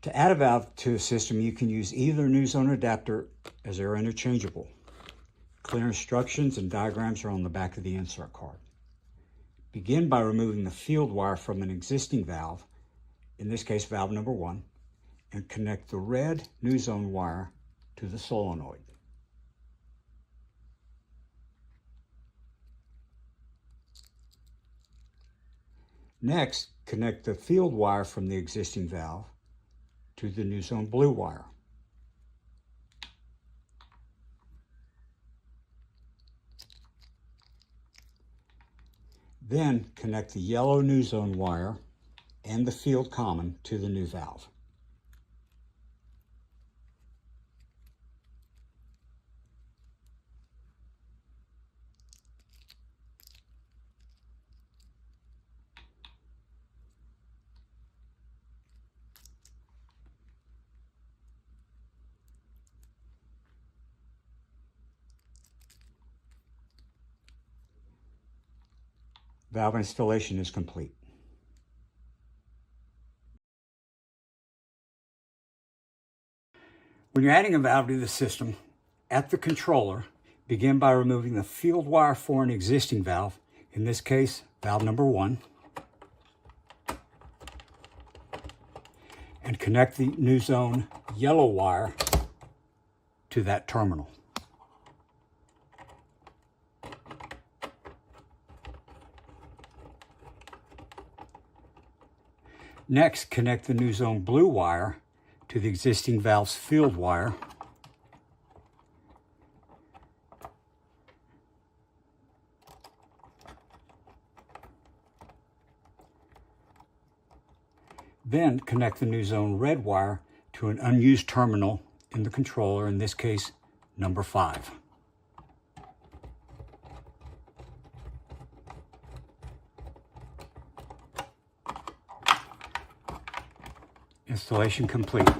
To add a valve to a system, you can use either new zone adapter, as they're interchangeable. Clear instructions and diagrams are on the back of the insert card. Begin by removing the field wire from an existing valve, in this case valve number 1, and connect the red new zone wire to the solenoid. Next, connect the field wire from the existing valve to the new zone blue wire. Then connect the yellow new zone wire and the field common to the new valve. Valve installation is complete. When you're adding a valve to the system, at the controller, begin by removing the field wire for an existing valve, in this case, valve number 1, and connect the new zone yellow wire to that terminal. Next, connect the new zone blue wire to the existing valve's field wire. Then connect the new zone red wire to an unused terminal in the controller, in this case, number 5. Installation complete.